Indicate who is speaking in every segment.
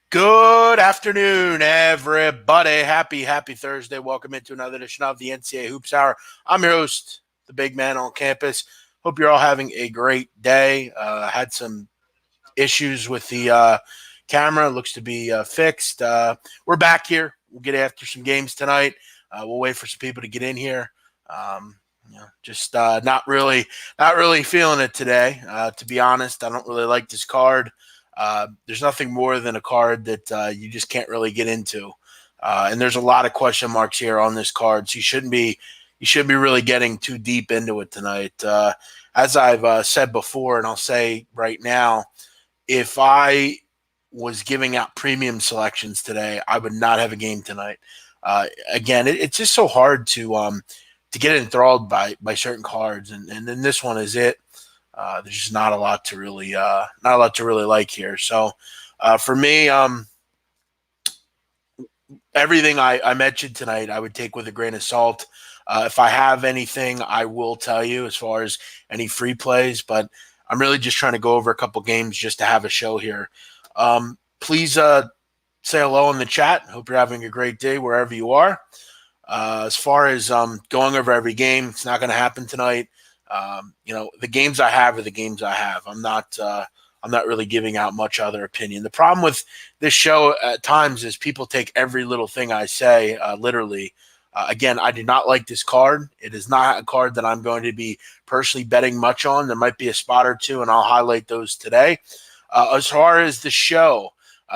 Speaker 1: Good afternoon, everybody. Happy Thursday. Welcome into another edition of the NCAA Hoops Hour. I'm your host, the big man on campus. Hope you're all having a great day. Had some issues with the camera. Looks to be fixed. We're back here. We'll get after some games tonight. We'll wait for some people to get in here. Just not really feeling it today. To be honest, I don't really like this card. There's nothing more than a card that you just can't really get into, and there's a lot of question marks here on this card. So you shouldn't be really getting too deep into it tonight. As I've said before, and I'll say right now, if I was giving out premium selections today, I would not have a game tonight. Again, it's just so hard to get enthralled by certain cards, and then this one is it. There's just not a lot to really like here. So for me, everything I mentioned tonight, I would take with a grain of salt. If I have anything, I will tell you as far as any free plays, but I'm really just trying to go over a couple games just to have a show here. Please say hello in the chat. Hope you're having a great day wherever you are. As far as going over every game, it's not going to happen tonight. The games I have are the games I have. I'm not really giving out much other opinion. The problem with this show at times is people take every little thing I say literally. Again, I do not like this card. It is not a card that I'm going to be personally betting much on. There might be a spot or two, and I'll highlight those today. As far as the show,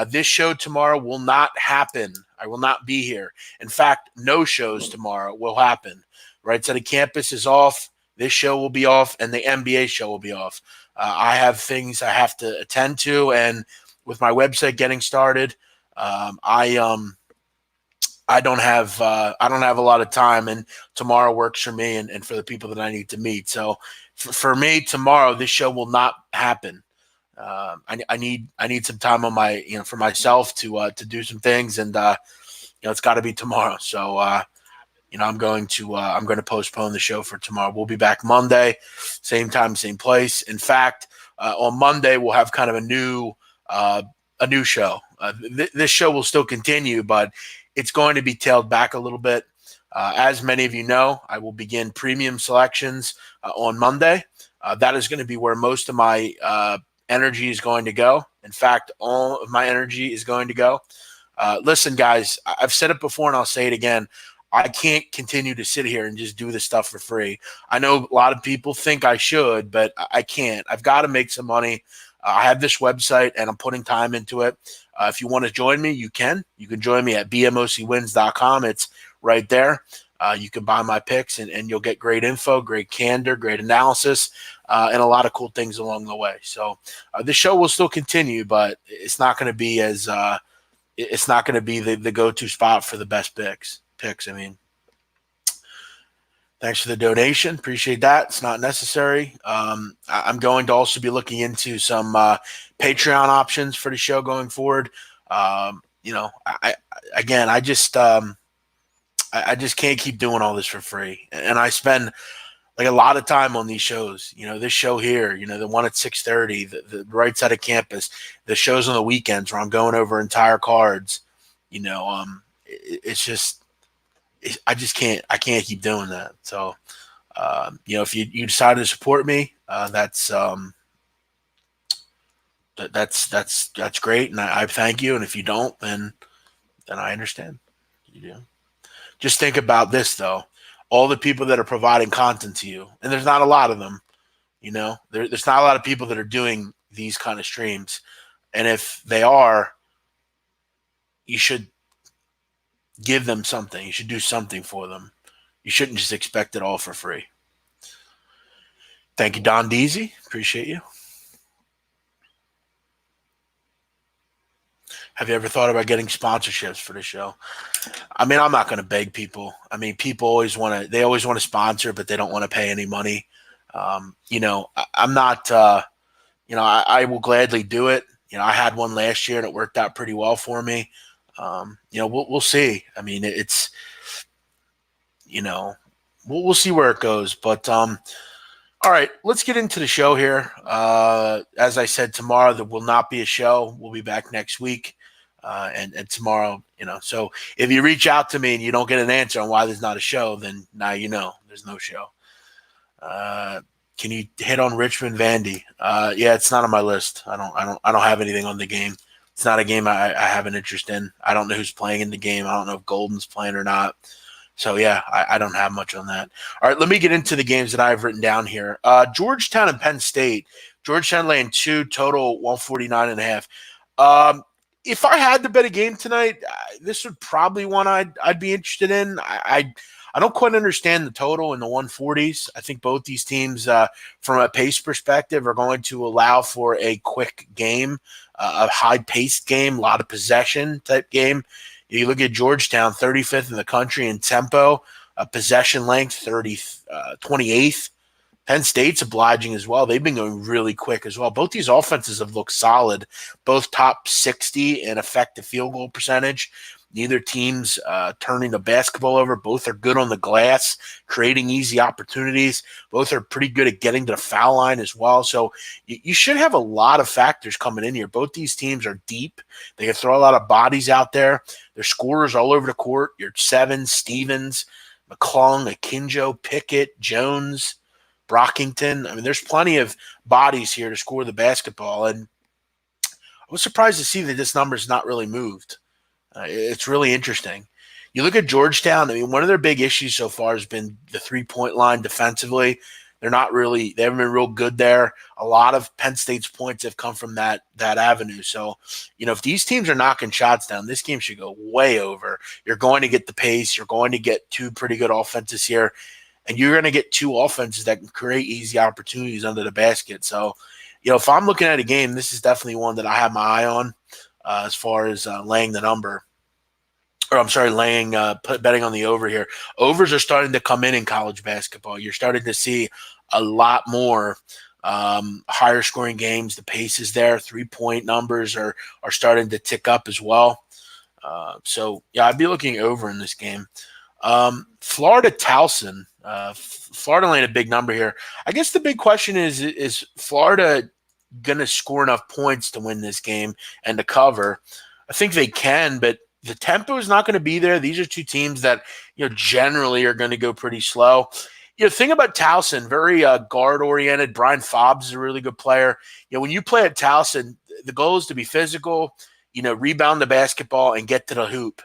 Speaker 1: this show tomorrow will not happen. I will not be here. In fact, no shows tomorrow will happen. Right side of campus is off. This show will be off, and the NBA show will be off. I have things I have to attend to, and with my website getting started, I don't have a lot of time, and tomorrow works for me and for the people that I need to meet. So for me tomorrow, this show will not happen. I need some time on my for myself to do some things, and it's got to be tomorrow. So I'm going to postpone the show for tomorrow. We'll be back Monday, same time, same place. In fact, on Monday we'll have kind of a new show. This show will still continue, but it's going to be tailed back a little bit. As many of you know, I will begin premium selections on Monday. That is going to be where most of my energy is going to go. In fact, all of my energy is going to go. Listen, guys, I've said it before and I'll say it again. I can't continue to sit here and just do this stuff for free. I know a lot of people think I should, but I can't. I've got to make some money. I have this website and I'm putting time into it. If you want to join me, you can. You can join me at bmocwins.com. It's right there. You can buy my picks and you'll get great info, great candor, great analysis, and a lot of cool things along the way. So the show will still continue, but it's not going to be it's not going to be the go-to spot for the best picks. Thanks for the donation. Appreciate that. It's not necessary. I'm going to also be looking into some Patreon options for the show going forward. I just can't keep doing all this for free. And I spend like a lot of time on these shows. This show here, the one at 6:30, the right side of campus, the shows on the weekends where I'm going over entire cards. It's just I can't keep doing that. So, if you decide to support me, that's great, and I thank you. And if you don't, then I understand. You do. Just think about this though: all the people that are providing content to you, and there's not a lot of them. There's not a lot of people that are doing these kind of streams, and if they are, you should give them something. You should do something for them. You shouldn't just expect it all for free. Thank you, Don Deasy. Appreciate you. Have you ever thought about getting sponsorships for the show? I mean, I'm not going to beg people. I mean, people always want to sponsor, but they don't want to pay any money. I'm not, I will gladly do it. I had one last year and it worked out pretty well for me. We'll see. I mean, it's, we'll see where it goes. But all right, let's get into the show here. As I said, tomorrow there will not be a show. We'll be back next week. And tomorrow, so if you reach out to me and you don't get an answer on why there's not a show, then now there's no show. Can you hit on Richmond Vandy? Yeah, it's not on my list. I don't have anything on the game. It's not a game I have an interest in. I don't know who's playing in the game. I don't know if Golden's playing or not. So yeah, I don't have much on that. All right, let me get into the games that I've written down here. Georgetown and Penn State. Georgetown laying 2, total 149.5. If I had to bet a game tonight, this would probably one I'd be interested in. I don't quite understand the total in the 140s. I think both these teams, from a pace perspective, are going to allow for a quick game, a high-paced game, a lot of possession type game. You look at Georgetown, 35th in the country in tempo, possession length, 28th. Penn State's obliging as well. They've been going really quick as well. Both these offenses have looked solid, both top 60 in effective field goal percentage. Neither team's turning the basketball over. Both are good on the glass, creating easy opportunities. Both are pretty good at getting to the foul line as well. So you should have a lot of factors coming in here. Both these teams are deep. They can throw a lot of bodies out there. There's scorers all over the court. Your Sevens, Stevens, McClung, Akinjo, Pickett, Jones, Brockington. I mean, there's plenty of bodies here to score the basketball. And I was surprised to see that this number is not really moved. It's really interesting. You look at Georgetown, I mean, one of their big issues so far has been the three-point line defensively. They haven't been real good there. A lot of Penn State's points have come from that avenue. So, if these teams are knocking shots down, this game should go way over. You're going to get the pace. You're going to get two pretty good offenses here. And you're going to get two offenses that can create easy opportunities under the basket. So, if I'm looking at a game, this is definitely one that I have my eye on. As far as laying the number, or I'm sorry, betting on the over here. Overs are starting to come in college basketball. You're starting to see a lot more higher scoring games. The pace is there. 3-point numbers are starting to tick up as well. So yeah, I'd be looking over in this game. Florida Towson. Florida laying a big number here. I guess the big question is Florida going to score enough points to win this game and to cover? I think they can, but the tempo is not going to be there. These are two teams that, generally are going to go pretty slow. Thing about Towson, very guard-oriented. Brian Fobbs is a really good player. When you play at Towson, the goal is to be physical, rebound the basketball and get to the hoop,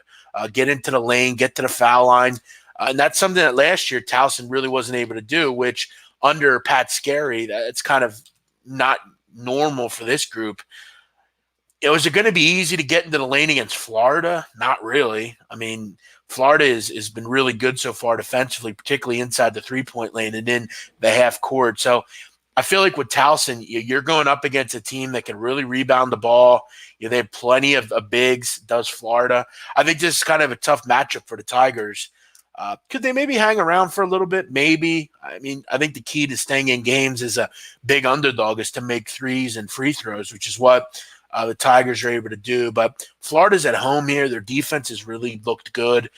Speaker 1: get into the lane, get to the foul line. And that's something that last year Towson really wasn't able to do, which under Pat Scarry, it's kind of not normal for this group. Was it going to be easy to get into the lane against Florida? Not really. I mean, Florida has been really good so far defensively, particularly inside the three-point lane and in the half court. So I feel like with Towson, you're going up against a team that can really rebound the ball. They have plenty of bigs, does Florida. I think this is kind of a tough matchup for the Tigers. Could they maybe hang around for a little bit? Maybe. I mean, I think the key to staying in games as a big underdog is to make threes and free throws, which is what the Tigers are able to do. But Florida's at home here. Their defense has really looked good.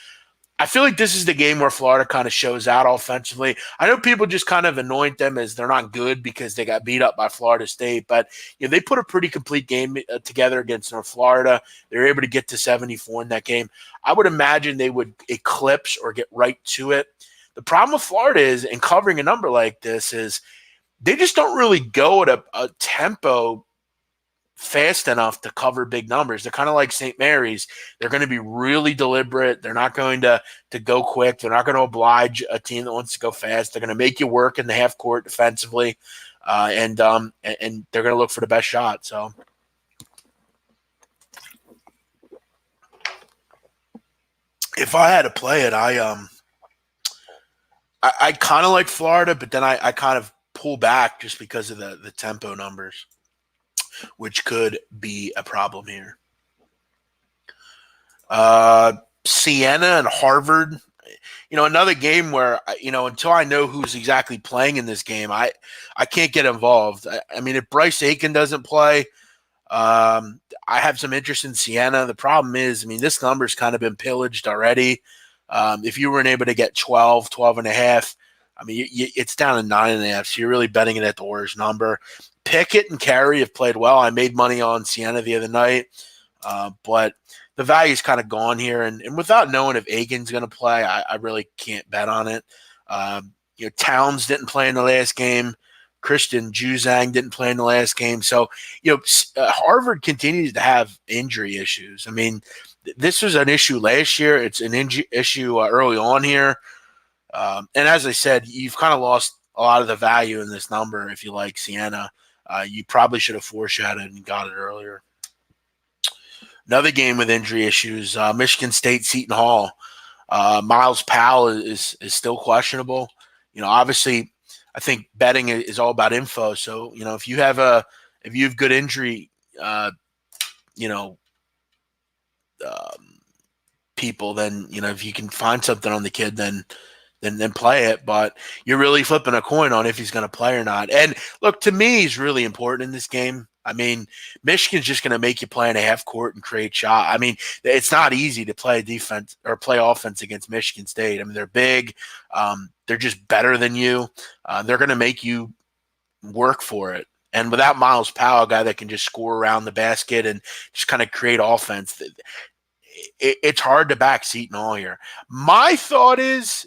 Speaker 1: I feel like this is the game where Florida kind of shows out offensively. I know people just kind of anoint them as they're not good because they got beat up by Florida State, but they put a pretty complete game together against North Florida. They were able to get to 74 in that game. I would imagine they would eclipse or get right to it. The problem with Florida is, in covering a number like this, is they just don't really go at a tempo fast enough to cover big numbers. They're kind of like St. Mary's. They're going to be really deliberate. They're not going to go quick. They're not going to oblige a team that wants to go fast. They're going to make you work in the half court defensively, and they're going to look for the best shot. So if I had to play it, I kind of like Florida, but then I kind of pull back just because of the tempo numbers, which could be a problem here. Siena and Harvard, another game where, until I know who's exactly playing in this game, I can't get involved. I mean, if Bryce Aiken doesn't play, I have some interest in Siena. The problem is, this number's kind of been pillaged already. If you weren't able to get 12 and a half, it's down to 9.5, so you're really betting it at the worst number. Pickett and Carey have played well. I made money on Siena the other night. But the value's kind of gone here. And without knowing if Aiken's going to play, I really can't bet on it. Towns didn't play in the last game. Christian Juzang didn't play in the last game. So, Harvard continues to have injury issues. I mean, this was an issue last year. It's an issue early on here. And as I said, you've kind of lost a lot of the value in this number if you like Siena. You probably should have foreshadowed and got it earlier. Another game with injury issues, Michigan State, Seton Hall. Miles Powell is still questionable. Obviously, I think betting is all about info. So, if you have good injury, people, then if you can find something on the kid, then play it. But you're really flipping a coin on if he's going to play or not. And look, to me, he's really important in this game. I mean, Michigan's just going to make you play in a half court and create shot. I mean, it's not easy to play defense or play offense against Michigan State. I mean, they're big. They're just better than you. They're going to make you work for it. And without Miles Powell, a guy that can just score around the basket and just kind of create offense, it's hard to back Seton Hall here. My thought is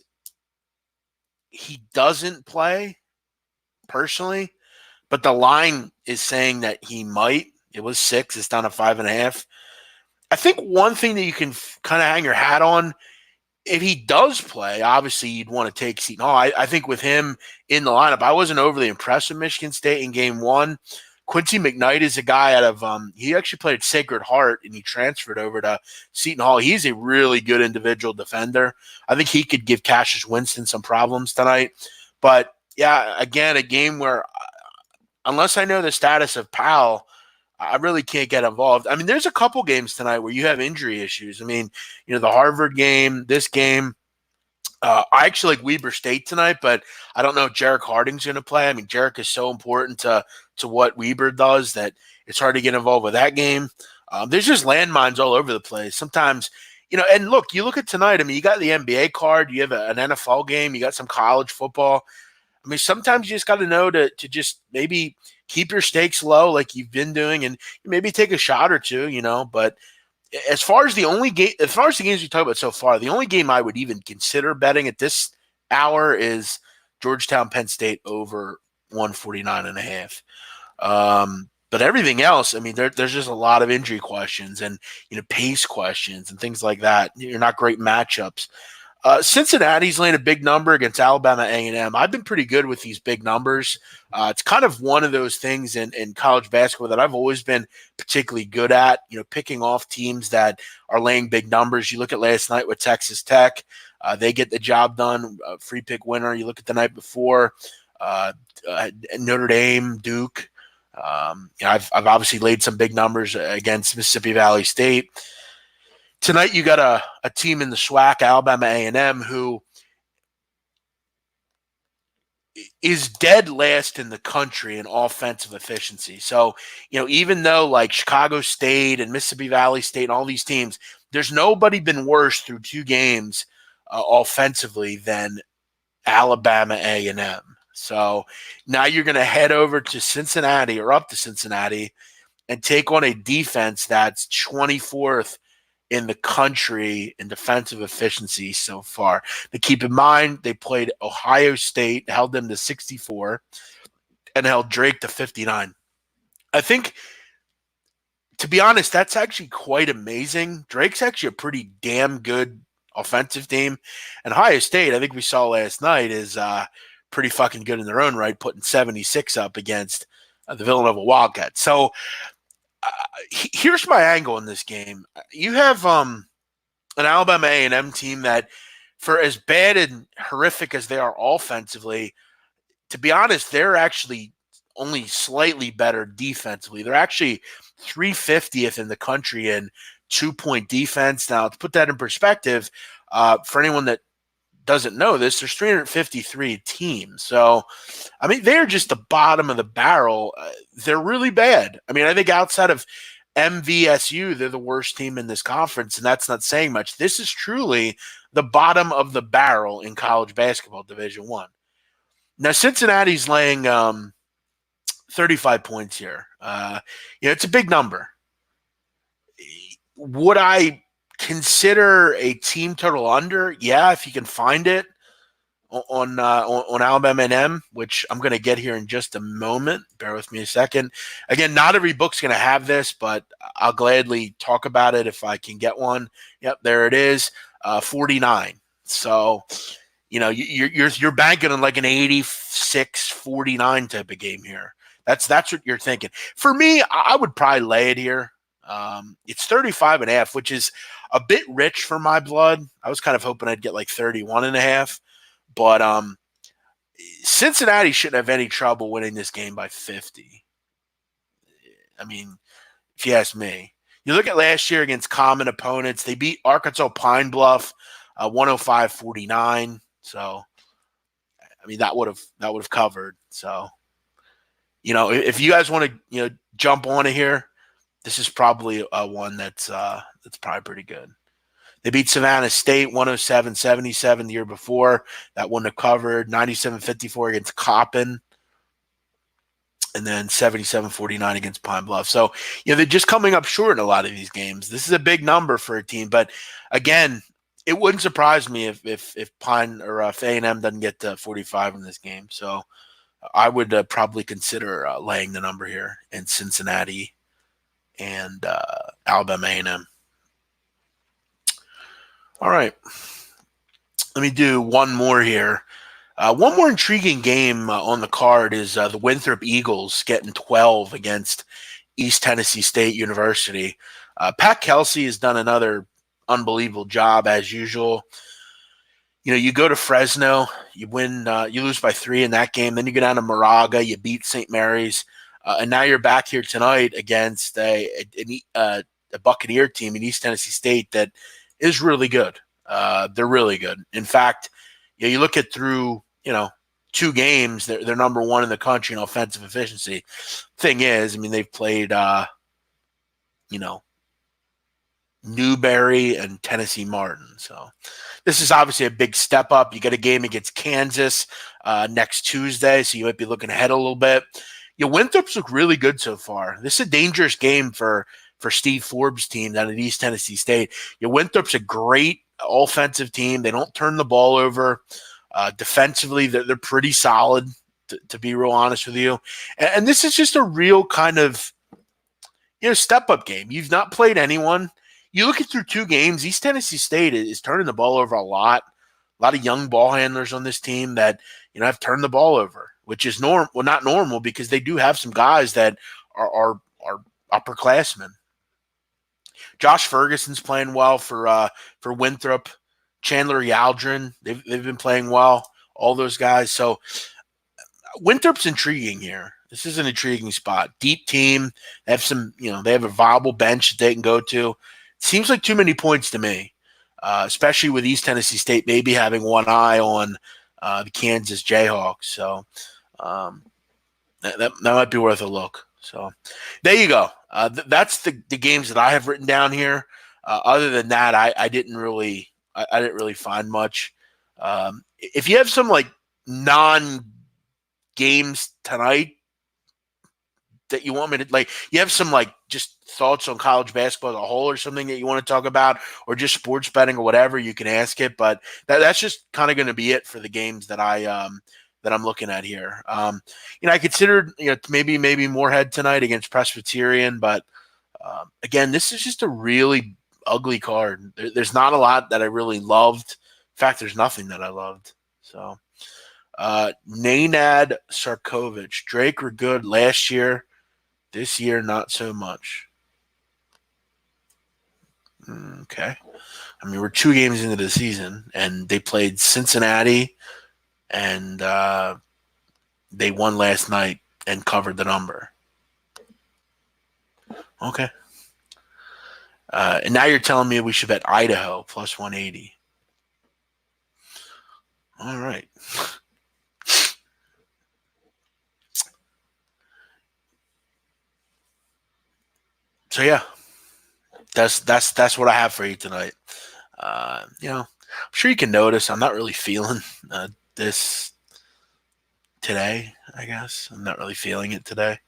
Speaker 1: he doesn't play personally, but the line is saying that he might. It was 6. It's down to 5.5. I think one thing that you can kind of hang your hat on, if he does play, obviously you'd want to take Seton Hall. I think with him in the lineup, I wasn't overly impressed with Michigan State in game 1. Quincy McKnight is a guy out of he actually played at Sacred Heart and he transferred over to Seton Hall. He's a really good individual defender. I think he could give Cassius Winston some problems tonight. But yeah, again, a game where unless I know the status of Powell, I really can't get involved. I mean, there's a couple games tonight where you have injury issues. I mean, the Harvard game, this game. I actually like Weber State tonight, but I don't know if Jarek Harding's going to play. I mean, Jarek is so important to what Weber does that it's hard to get involved with that game. There's just landmines all over the place. Sometimes, and look, you look at tonight. I mean, you got the NBA card. You have an NFL game. You got some college football. I mean, sometimes you just got to know to just maybe keep your stakes low like you've been doing and maybe take a shot or two, But as far as the games we talked about so far, the only game I would even consider betting at this hour is Georgetown Penn State over 149.5. But everything else, I mean, there's just a lot of injury questions and pace questions and things like that. You're not great matchups. Cincinnati's laying a big number against Alabama A&M. I've been pretty good with these big numbers. It's kind of one of those things in college basketball that I've always been particularly good at, picking off teams that are laying big numbers. You look at last night with Texas Tech. They get the job done, free pick winner. You look at the night before, Notre Dame, Duke. I've obviously laid some big numbers against Mississippi Valley State. Tonight you got a team in the SWAC, Alabama A&M, who is dead last in the country in offensive efficiency. So, even though like Chicago State and Mississippi Valley State and all these teams, there's nobody been worse through 2 games offensively than Alabama A&M. So now you're going to head over to Cincinnati or up to Cincinnati and take on a defense that's 24th in the country in defensive efficiency so far. To keep in mind, they played Ohio State, held them to 64, and held Drake to 59. I think, to be honest, that's actually quite amazing. Drake's actually a pretty damn good offensive team. And Ohio State, I think we saw last night, is pretty fucking good in their own right, putting 76 up against the Villanova Wildcats. So, here's my angle in this game. You have an Alabama A&M team that, for as bad and horrific as they are offensively, to be honest, they're actually only slightly better defensively. They're actually 350th in the country in 2-point defense. Now, to put that in perspective, for anyone that doesn't know this, there's 353 teams. So, I mean, they're just the bottom of the barrel. They're really bad. I mean, I think outside of MVSU, they're the worst team in this conference, and that's not saying much. This is truly the bottom of the barrel in college basketball Division I. Now, Cincinnati's laying 35 points here. It's a big number. Would I consider a team total under? Yeah, if you can find it on Alabama A&M, which I'm going to get here in just a moment. Bear with me a second. Again, not every book's going to have this, but I'll gladly talk about it if I can get one. Yep, there it is, 49. So you're banking on like an 86-49 type of game here. That's what you're thinking. For me, I would probably lay it here. It's 35.5, which is a bit rich for my blood. I was kind of hoping I'd get like 31.5. But Cincinnati shouldn't have any trouble winning this game by 50. I mean, if you ask me. You look at last year against common opponents, they beat Arkansas Pine Bluff 105-49. So, I mean, that would have covered. So, if you guys want to, jump on it here, this is probably one that's probably pretty good. They beat Savannah State 107-77 the year before. That wouldn't have covered. 97-54 against Coppin. And then 77-49 against Pine Bluff. So, they're just coming up short in a lot of these games. This is a big number for a team. But, again, it wouldn't surprise me if Pine or if A&M doesn't get to 45 in this game. So, I would probably consider laying the number here in Cincinnati and Alabama A&M. All right. Let me do one more here. One more intriguing game on the card is the Winthrop Eagles getting 12 against East Tennessee State University. Pat Kelsey has done another unbelievable job as usual. You go to Fresno, you win, you lose by 3 in that game. Then you go down to Moraga, you beat St. Mary's, and now you're back here tonight against a Buccaneer team in East Tennessee State that is really good. They're really good. In fact, you look at through 2 games, they're number 1 in the country in offensive efficiency. Thing is, I mean, they've played Newberry and Tennessee Martin. So this is obviously a big step up. You get a game against Kansas next Tuesday, so you might be looking ahead a little bit. Winthrop's look really good so far. This is a dangerous game for Steve Forbes' team down at East Tennessee State. Winthrop's a great offensive team. They don't turn the ball over. Defensively, they're pretty solid, to be real honest with you. And this is just a real kind of step-up game. You've not played anyone. You look at through 2 games, East Tennessee State is turning the ball over a lot. A lot of young ball handlers on this team that have turned the ball over, which is not normal because they do have some guys that are upperclassmen. Josh Ferguson's playing well for Winthrop. Chandler Yaldrin, they've been playing well. All those guys. So Winthrop's intriguing here. This is an intriguing spot. Deep team. They have some. They have a viable bench that they can go to. Seems like too many points to me, especially with East Tennessee State maybe having one eye on the Kansas Jayhawks. So that might be worth a look. So there you go. That's the games that I have written down here. Other than that, I didn't really find much. If you have some like non-games tonight that you want me to you have some just thoughts on college basketball as a whole or something that you want to talk about, or just sports betting or whatever, you can ask it. But that's just kind of going to be it for the games that I'm looking at here. I considered maybe Moorhead tonight against Presbyterian, but again, this is just a really ugly card. There's not a lot that I really loved. In fact, there's nothing that I loved. So Nenad Sarkovic, Drake were good last year. This year, not so much. Okay. I mean, we're 2 games into the season, and they played Cincinnati, and they won last night and covered the number. Okay. And now you're telling me we should bet Idaho plus 180. All right. So yeah, that's what I have for you tonight. I'm sure you can notice I'm not really feeling this today. I guess I'm not really feeling it today.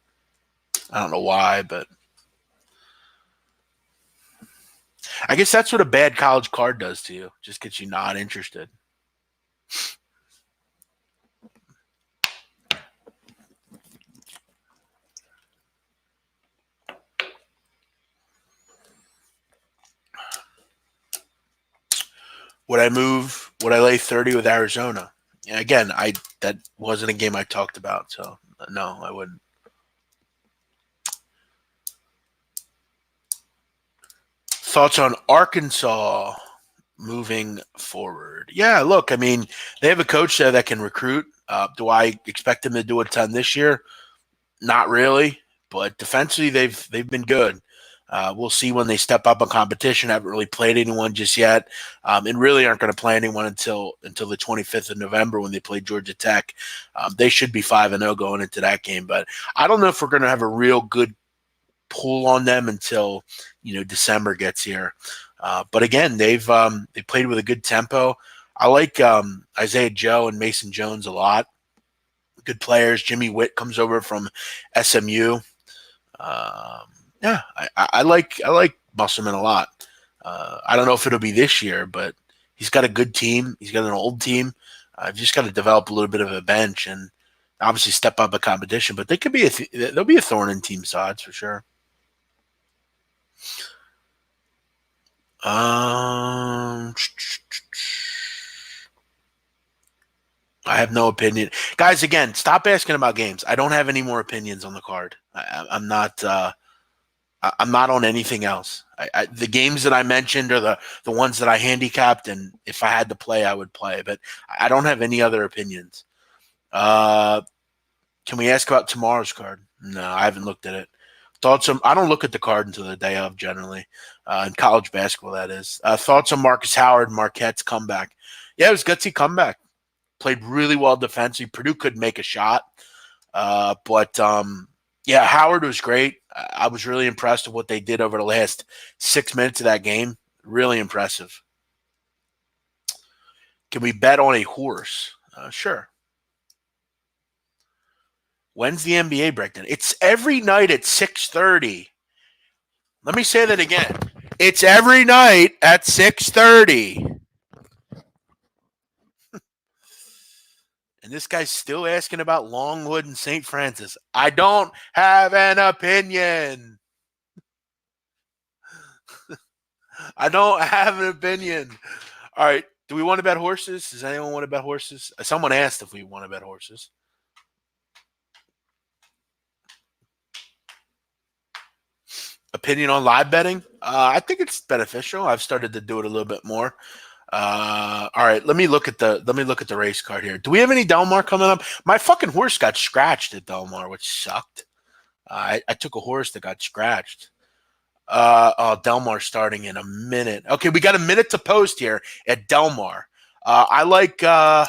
Speaker 1: I don't know why, but I guess that's what a bad college card does to you. Just gets you not interested. Would I move? Would I lay 30 with Arizona? Yeah, again, that wasn't a game I talked about, so no, I wouldn't. Thoughts on Arkansas moving forward? Yeah, look, I mean, they have a coach there that can recruit. Do I expect him to do a ton this year? Not really, but defensively they've been good. We'll see when they step up in competition. Haven't really played anyone just yet, and really aren't going to play anyone until the 25th of November when they play Georgia Tech. They should be 5-0 going into that game, but I don't know if we're going to have a real good pull on them until December gets here. But again, they played with a good tempo. I like Isaiah Joe and Mason Jones a lot. Good players. Jimmy Witt comes over from SMU. Yeah, I like Musselman a lot. I don't know if it'll be this year, but he's got a good team. He's got an old team. I've just got to develop a little bit of a bench and obviously step up a competition. But they could be there'll be a thorn in team sides for sure. I have no opinion, guys. Again, stop asking about games. I don't have any more opinions on the card. I'm not. I'm not on anything else. The games that I mentioned are the ones that I handicapped, and if I had to play, I would play. But I don't have any other opinions. Can we ask about tomorrow's card? No, I haven't looked at it. Thoughts on? I don't look at the card until the day of, generally. In college basketball, that is. Thoughts on Marcus Howard, Marquette's comeback? Yeah, it was a gutsy comeback. Played really well defensively. Purdue couldn't make a shot, but yeah, Howard was great. I was really impressed with what they did over the last 6 minutes of that game. Really impressive. Can we bet on a horse? Sure. When's the NBA breakdown? It's every night at 6:30. Let me say that again. It's every night at 6:30. And this guy's still asking about Longwood and St. Francis. I don't have an opinion. I don't have an opinion. All right. Do we want to bet horses? Does anyone want to bet horses? Someone asked if we want to bet horses. Opinion on live betting? I think it's beneficial. I've started to do it a little bit more. All right, let me look at the race card here. Do we have any Del Mar coming up? My fucking horse got scratched at Del Mar, which sucked. I took a horse that got scratched. Del Mar starting in a minute. Okay, we got a minute to post here at Del Mar. I like the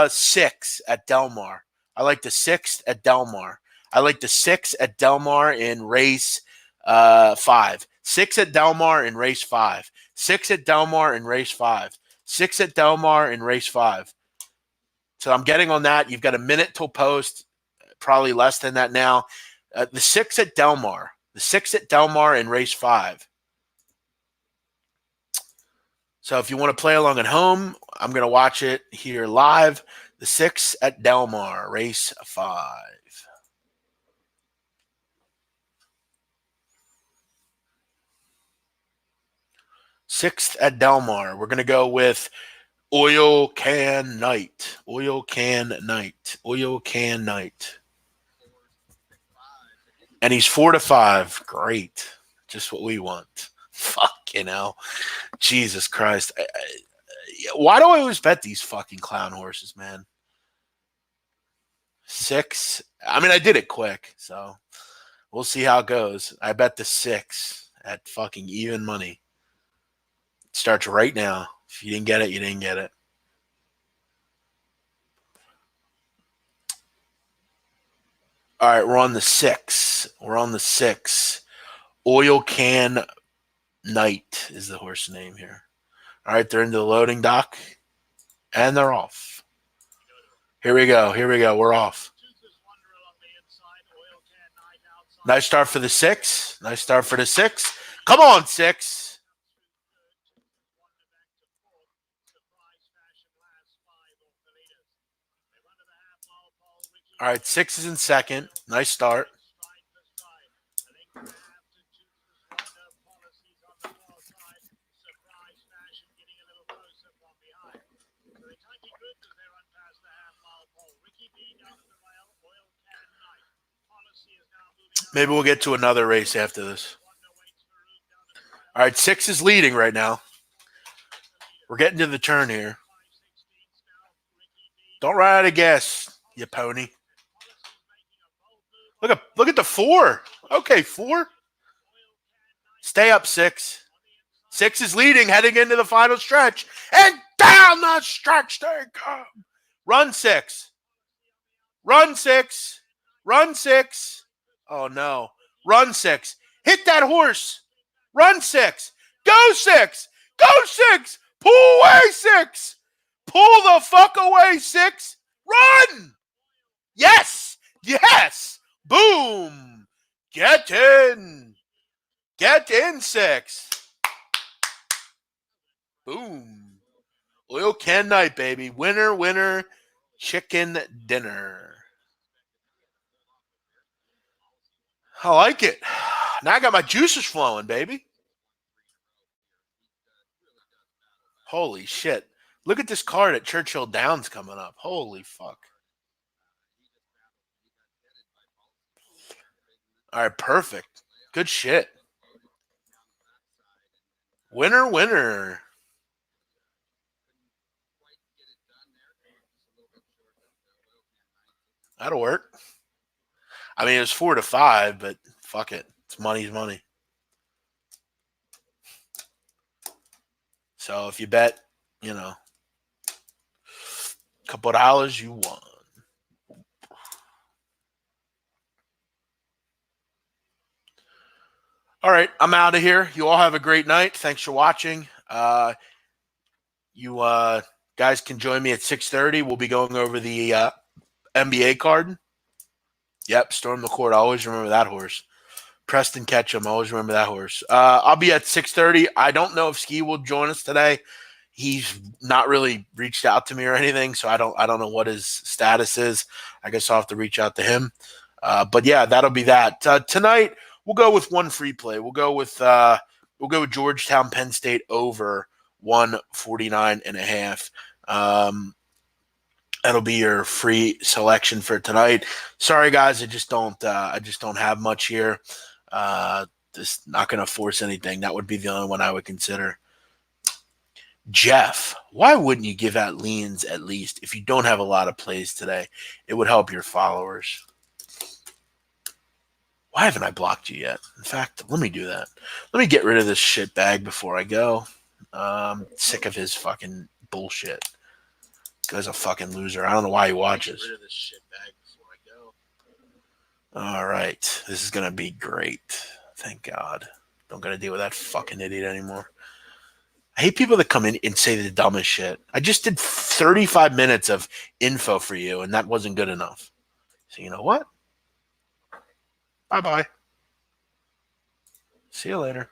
Speaker 1: 6 at Del Mar. I like the 6th at Del Mar. I like the 6 at Del Mar in race 5. 6 at Del Mar in race 5. 6 at Del Mar in race 5. 6 at Del Mar in race 5. So I'm getting on that. You've got a minute till post, probably less than that now. The 6 at Del Mar. The 6 at Del Mar in race 5. So if you want to play along at home, I'm going to watch it here live. The 6 at Del Mar, race 5. Sixth at Del Mar. We're going to go with Oil Can Night. Oil Can Night. Oil Can Night. And he's 4-5. Great. Just what we want. Fucking hell. Jesus Christ. Why do I always bet these fucking clown horses, man? 6. I mean, I did it quick, so we'll see how it goes. I bet the 6 at fucking even money. It starts right now. If you didn't get it, you didn't get it. All right, we're on the 6. We're on the 6. Oil Can Night is the horse name here. All right, they're into the loading dock, and they're off. Here we go. Here we go. We're off. Nice start for the 6. Nice start for the 6. Come on, 6. All right, 6 is in second. Nice start. Maybe we'll get to another race after this. All right, 6 is leading right now. We're getting to the turn here. Don't run out of gas, you pony. Look at the 4. Okay, 4. Stay up, 6. 6 is leading, heading into the final stretch. And down the stretch they come. Run 6. Run 6. Run 6. Oh, no. Run 6. Hit that horse. Run 6. Go 6. Go 6. Pull away 6. Pull the fuck away 6. Run. Yes. Yes. Boom. Get in. Get in 6. Boom. Oil can night, baby. Winner, winner, chicken dinner. I like it. Now I got my juices flowing, baby. Holy shit. Look at this card at Churchill Downs coming up. Holy fuck. All right, perfect. Good shit. Winner, winner. That'll work. I mean, it was 4-5, but fuck it. It's money's money. So if you bet, a couple of dollars, you won. All right, I'm out of here. You all have a great night. Thanks for watching. You guys can join me at 6:30. We'll be going over the NBA card. Yep, Storm the Court. I always remember that horse. Preston Ketchum. I always remember that horse. I'll be at 6:30. I don't know if Ski will join us today. He's not really reached out to me or anything, so I don't know what his status is. I guess I'll have to reach out to him. But yeah, that'll be that. Tonight we'll go with one free play. We'll go with Georgetown Penn State over 149.5. That'll be your free selection for tonight. Sorry guys, I just don't have much here. Just not going to force anything. That would be the only one I would consider. Jeff, why wouldn't you give out leans at least if you don't have a lot of plays today? It would help your followers. Why haven't I blocked you yet? In fact, let me do that. Let me get rid of this shit bag before I go. Sick of his fucking bullshit. Guy's a fucking loser. I don't know why he watches. Get rid of this shit bag before I go. All right. This is going to be great. Thank God. Don't got to deal with that fucking idiot anymore. I hate people that come in and say the dumbest shit. I just did 35 minutes of info for you, and that wasn't good enough. So you know what? Bye-bye. See you later.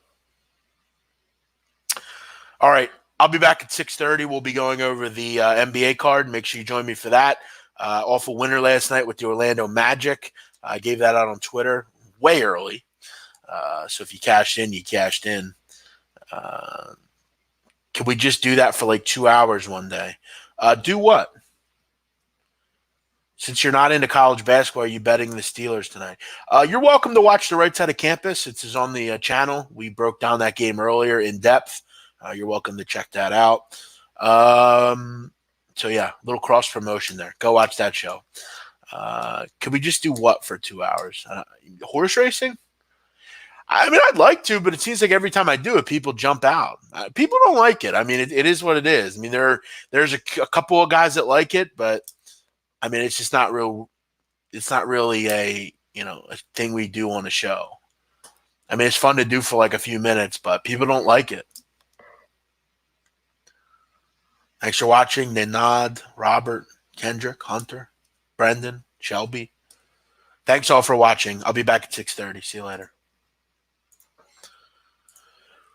Speaker 1: All right. I'll be back at 6:30. We'll be going over the NBA card. Make sure you join me for that. Awful winner last night with the Orlando Magic. I gave that out on Twitter way early. So if you cashed in, you cashed in. Can we just do that for like 2 hours one day? Do what? Since you're not into college basketball, are you betting the Steelers tonight? You're welcome to watch the Right Side of Campus. It's on the channel. We broke down that game earlier in depth. You're welcome to check that out. So, yeah, a little cross promotion there. Go watch that show. Could we just do what for 2 hours? Horse racing? I mean, I'd like to, but it seems like every time I do it, people jump out. People don't like it. I mean, it is what it is. I mean, there's a couple of guys that like it, but I mean, it's just not real. It's not really a thing we do on a show. I mean, it's fun to do for like a few minutes, but people don't like it. Thanks for watching. Nenad, Robert, Kendrick, Hunter, Brendan, Shelby. Thanks all for watching. I'll be back at 6:30. See you later.